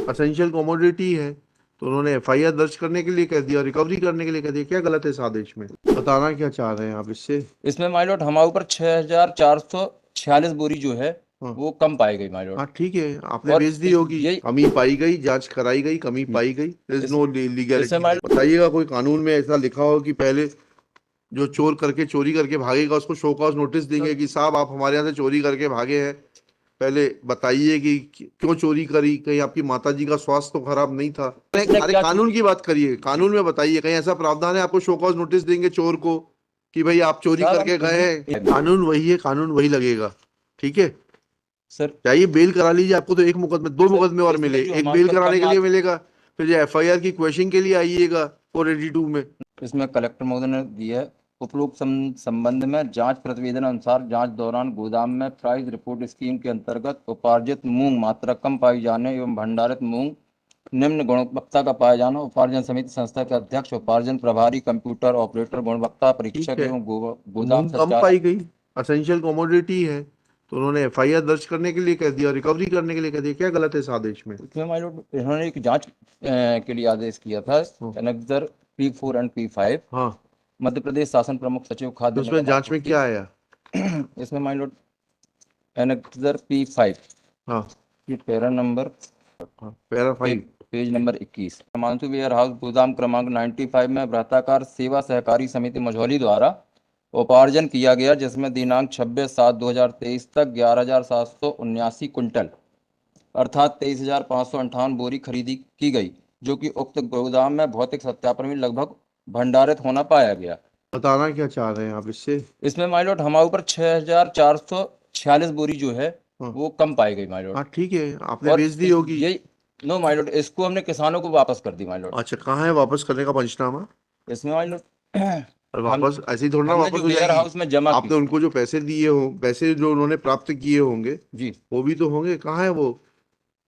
Essential commodity है, तो उन्होंने एफआईआर दर्ज करने के लिए कह दिया, रिकवरी करने के लिए कह दिया। क्या गलत है इस आदेश में? बताना क्या चाह रहे हैं आप इससे? इसमें माय लॉर्ड हमारे ऊपर 6,446 बोरी जो है हाँ वो कम पाई गई माय लॉर्ड। हाँ, ठीक है, आपने और बेच दी होगी, यही कमी पाई गई, जांच कराई गई, कमी पाई गई, देयर इज इस नो इसमें लीगैलिटी। माय बताइएगा कोई कानून में ऐसा लिखा हो कि पहले जो चोर करके चोरी करके भागेगा उसको शो कॉज नोटिस देंगे कि साहब आप हमारे यहाँ से चोरी करके भागे हैं, पहले बताइए कि क्यों चोरी करी, कहीं आपकी माता जी का स्वास्थ्य तो खराब नहीं था? इसने अरे क्या कानून की बात करिए, कानून में बताइए कहीं ऐसा प्रावधान है आपको शो कॉज नोटिस देंगे चोर को कि भाई आप चोरी साहब हम करके गए हैं? इन्हीं कानून वही है, कानून वही लगेगा। ठीक है, सर चाहिए बेल करा लीजिए, आपको तो एक मुकदमे दो सर मुकदमे और मिले, इसमें जो एक हमारे बेल ऊपर कराने कम के लिए मिलेगा, फिर जो एफआईआर की क्वेश्चन के लिए आइएगा 482 में। इसमें कलेक्टर महोदय ने दिया है उपरोक्त संबंध में जांच प्रतिवेदन अनुसार जांच दौरान गोदाम में प्राइस रिपोर्ट स्कीम के अंतर्गत उपार्जित मूंग मात्रा कम पाई जाने एवं भंडारित मूंग निम्न गुणवत्ता का पाया जाना, उपार्जन समिति संस्था के अध्यक्ष, उपार्जन प्रभारी, कंप्यूटर ऑपरेटर, गुणवत्ता ठीक परीक्षक है, एवं गोदाम मूंग कम संचालक। पाई गई, असेंशियल कमोडिटी है, तो उन्होंने एफआईआर दर्ज करने के लिए कह दिया, रिकवरी करने के लिए कह दिया। क्या गलत है इस आदेश में? इसमें माय लॉर्ड इन्होंने एक जांच के लिए आदेश किया था। हाँ एनेक्सर P4 एंड P5 हाँ, मध्य प्रदेश शासन प्रमुख सचिव तो खाद्य उसमें निगम जांच में आपूर्ति। क्या आया? इसमें माय लॉर्ड एनेक्सर P5 हाँ की पैरा नंबर हाँ, para page 5। Page number 21 Himanshu warehouse गोदाम क्रमांक 95 में वृत्ताकार सेवा सहकारी समिति मझौली द्वारा उपार्जन किया गया, जिसमें दिनांक 26/7/2023 तक 11,779 कुंटल अर्थात 23,558 बोरी खरीदी की गई, जो कि उक्त गोदाम में भौतिक सत्यापन में लगभग भंडारित होना पाया गया। बताना क्या चाह रहे हैं आप इससे? इसमें माय लॉर्ड हमारे ऊपर 6,446 बोरी जो है हाँ वो कम पाई गई माय लॉर्ड। हाँ, ठीक है, आपने और बेच दी होगी। यही नो माय लॉर्ड, इसको हमने किसानों को वापस कर दी माय लॉर्ड। अच्छा, कहाँ है वापस करने का पंचनामा? इसमें माय लॉर्ड और हम वापस ऐसे ही थोड़ा ना हमने वापस जो हो वेयर जाएगी? हाउस में जमा की। आपने उनको जो पैसे दिए हो, पैसे जो उन्होंने प्राप्त किए होंगे जी वो भी तो होंगे, कहाँ है वो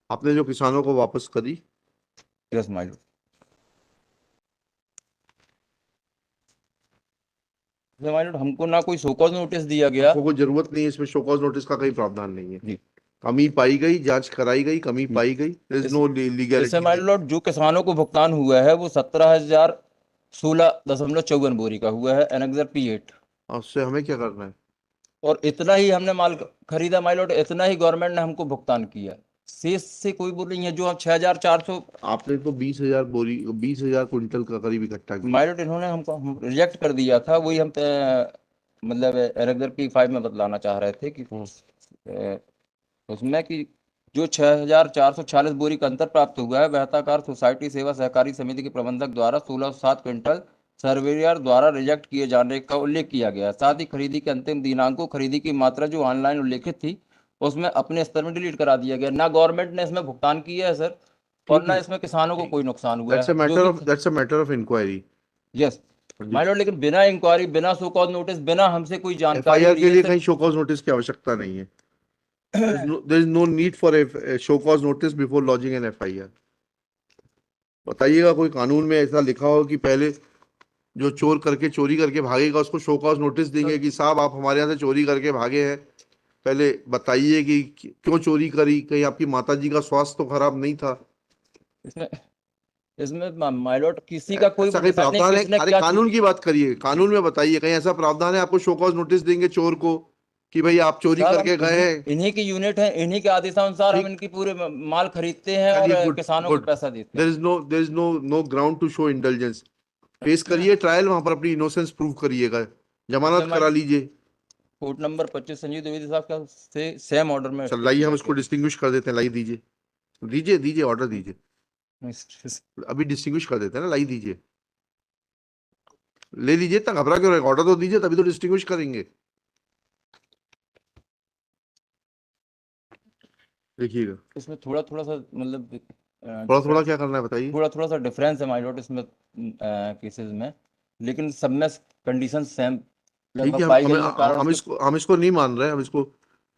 आपने जो किसानों को वापस करी? Yes my Lord. इसमें माय लॉर्ड हमको ना कोई शोकॉज नोटिस दिया गया। आपको कोई जरूरत नहीं है, इसमें शोकॉज नोटिस का कोई प्रावधान नहीं है। जी कमी पाई गई, जांच कराई गई, कमी पाई गई, देयर इज इस नो इसमें लीगैलिटी माय देयर। लॉर्ड जो किसानों को भुगतान हुआ है वो 17,016.54 बोरी का हुआ है एनेक्सर P8। उससे हमें क्या करना है? और इतना ही हमने माल खरीदा माय लॉर्ड, इतना ही गवर्नमेंट ने हमको भुगतान किया। शेष से कोई बोल नहीं है जो हम 6,400 आपने तो 20,000 बोरी, 20,000 कुंटल का करीब इकट्ठा किया। माय लॉर्ड इन्होंने हमको रिजेक्ट कर दिया था। वही हम मतलब एनेक्सर P5 में बतलाना चाह रहे थे कि हम्म, उसमें कि जो 6,446 बोरी का अंतर प्राप्त हुआ है वहताकार सोसाइटी सेवा सहकारी समिति के प्रबंधक द्वारा 1607 क्विंटल सर्वेयर द्वारा रिजेक्ट किए जाने का उल्लेख किया गया है। साथ ही खरीदी के अंतिम दिनांक को खरीदी की मात्रा जो ऑनलाइन उल्लेखित थी उसमें अपने स्तर में डिलीट करा दिया गया। ना गवर्नमेंट ने इसमें भुगतान किया है सर, और ठीक ना है, इसमें किसानों को कोई नुकसान हुआ दैट्स अ है जो मैटर कि of that's a matter of inquiry. Yes my lord. लेकिन बिना इंक्वायरी, बिना सो कॉज नोटिस, बिना हमसे कोई जानकारी एफआईआर के लिए लिए सिर्फ कहीं शोकॉज नोटिस की आवश्यकता नहीं है। there is no need for a show cause notice before lodging an FIR. बताइएगा कोई कानून में ऐसा लिखा हो कि पहले जो चोर करके चोरी करके भागेगा उसको शो कॉज नोटिस देंगे कि साहब आप हमारे यहाँ से चोरी करके भागे हैं, पहले बताइए कि क्यों चोरी करी, कहीं आपकी माता जी का स्वास्थ्य तो खराब नहीं था? इसमें इसमें माय लॉर्ड किसी का कोई ऐसा वो कहीं डिसाइड नहीं प्रावधान है? किसने अरे क्या कानून की बात करिए, कानून में बताइए कहीं ऐसा प्रावधान है आपको शो कॉज नोटिस देंगे चोर को कि भाई आप चोरी साहब हम करके गए इन्हीं हैं? इन्हीं की यूनिट है, इन्हीं के आदेशानुसार हम ठीक, इनकी पूरे माल खरीदते हैं और चलिए, गुड किसानों को गुड, पैसा देते देर हैं। Is no there is no no ground to show intelligence. पेश करिए ट्रायल, वहां पर अपनी इनोसेंस प्रूव करिएगा, इसमें जमानत माय करा लीजिए। कोर्ट नंबर 25 संजीव द्विवेदी साहब का से सेम ऑर्डर में चल स्टे लाइए, हम किया इसको गया। डिस्टिंग्विश कर देते हैं, लाई दीजिए, दीजिए दीजिए, ऑर्डर दीजिए, अभी डिस्टिंग्विश कर देते हैं ना, लाई दीजिए, ले लीजिए, इतना घबरा क्यों रहे, ऑर्डर तो दीजिए तभी तो डिस्टिंग्विश करेंगे। देखिएगा, इसमें थोड़ा थोड़ा सा मतलब थोड़ा थोड़ा डिफरेंस, क्या करना है बताइए? थोड़ा थोड़ा सा डिफरेंस है माय लॉर्ड इसमें केसेस में, लेकिन सब में कंडीशन सेम ठीक लगभग है, पाई गई है। कारण उसके हम इसको नहीं मान रहे, हम इसको,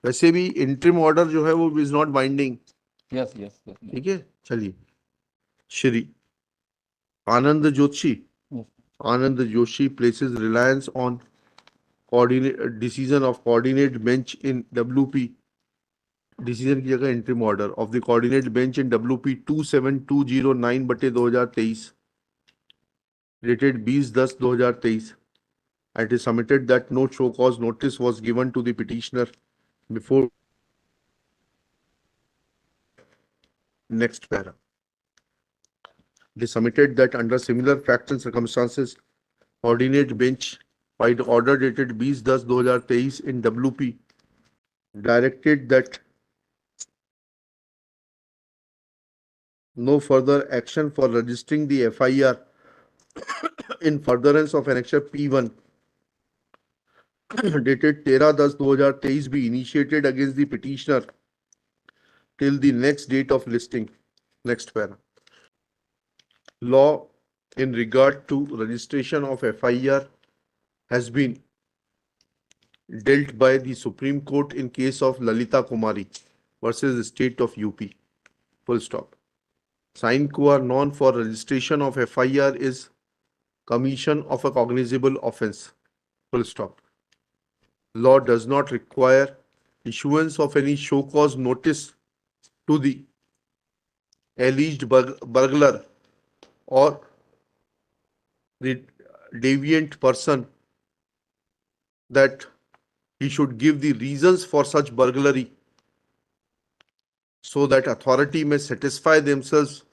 वैसे भी इंटरिम ऑर्डर जो है वो is not binding. Yes yes yes ठीक है, चलिए। Shri Anand Joshi, Anand Joshi places reliance on coordinate decision of coordinate bench in WP decision की जगह interim order of the coordinate bench in WP 27209/2023 dated 20-10-2023 and it is submitted that no show cause notice was given to the petitioner before next para. It is submitted that under similar facts and circumstances, coordinate bench by the order dated 20-10-2023 in WP directed that no further action for registering the FIR in furtherance of annexure P1 dated 13-10-2023 be initiated against the petitioner till the next date of listing. Next para. Law in regard to registration of FIR has been dealt by the Supreme Court in case of Lalita Kumari versus the state of UP. Full stop. Sine qua non for registration of FIR is commission of a cognizable offence. Full stop. Law does not require issuance of any show cause notice to the alleged burglar or the deviant person that he should give the reasons for such burglary so that authority may satisfy themselves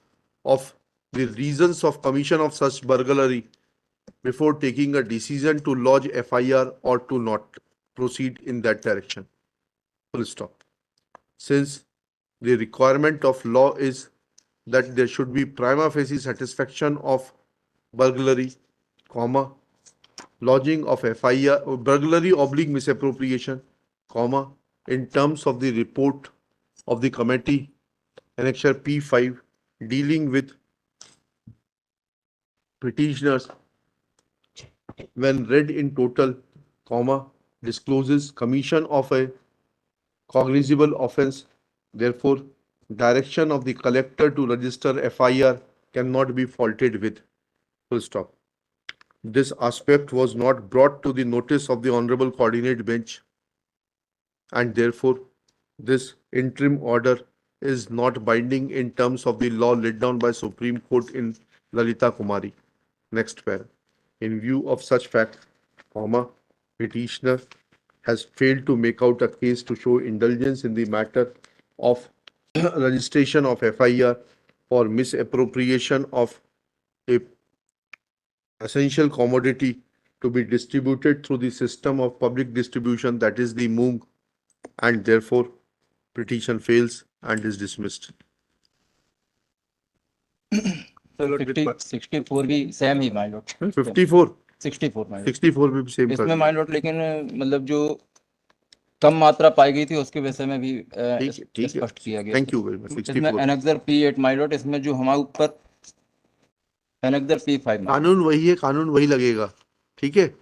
of the reasons of commission of such burglary before taking a decision to lodge FIR or to not proceed in that direction. Full stop. Since the requirement of law is that there should be prima facie satisfaction of burglary, comma, lodging of FIR, burglary / misappropriation, comma, in terms of the report of the committee, annexure P5, dealing with petitioners, when read in total, comma, discloses commission of a cognizable offence. Therefore, direction of the collector to register FIR cannot be faulted with. Full stop. This aspect was not brought to the notice of the Honorable Coordinate Bench, and therefore, this interim order is not binding in terms of the law laid down by Supreme Court in Lalita Kumari. Next para. In view of such fact, comma, petitioner has failed to make out a case to show indulgence in the matter of registration of FIR for misappropriation of a essential commodity to be distributed through the system of public distribution, that is the Moong, and therefore petition fails and is dismissed. तो 64 भी same he my Lord 54 64 my Lord 64 भी same इसमें my lord लेकिन मतलब जो कम मात्रा पाई गई थी उसके विषय में भी ठीक है स्पष्ट किया गया। Thank you very much. इसमें एनेक्सर P8 माय लॉर्ड, इसमें जो हमारे ऊपर एनेक्सर P5 कानून वही है, कानून वही लगेगा। ठीक है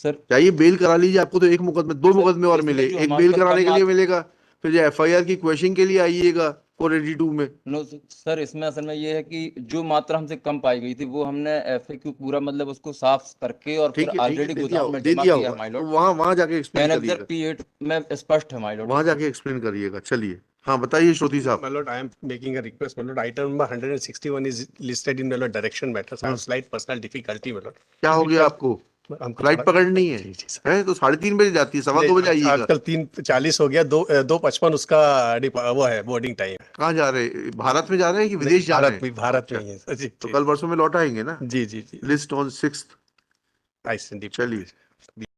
सर, चाहिए बेल करा लीजिए, आपको तो एक मुकदमे 2 मुकदमे और मिले, एक बेल कराने के लिए मिलेगा, फिर जो FIR की क्वेश्चन के लिए आइएगा 482 में। नो सर, इसमें असल में ये है कि जो मात्रा हमसे कम पाई गई थी वो हमने FAQ पूरा मतलब उसको साफ करके और फिर ऑलरेडी गोदाम में जमा किया है माय लॉर्ड। वहां जाके एक्सप्लेन करिएगा, एनेक्सर P8 में स्पष्ट है माय लॉर्ड, वहां जाके एक्सप्लेन करिएगा। चलिए हाँ बताइए श्रोती साहब। My lord, I am making a request. My lord, item number 161 is listed in my lord direction matters. I have slight personal difficulty, my lord. क्या हो गया आपको? हमको फ्लाइट पकड़नी है? है तो 3:30 बजे जाती है, 2:15 बजे आइएगा। आजकल 3:40 हो गया, 2:55 उसका वो है बोर्डिंग टाइम। कहाँ जा रहे हैं? भारत में जा रहे हैं कि विदेश जा रहे हैं? भारत में ही है जी। तो कल परसों में लौट आएंगे ना? जी जी जी। List on 6th। I send. चलिए।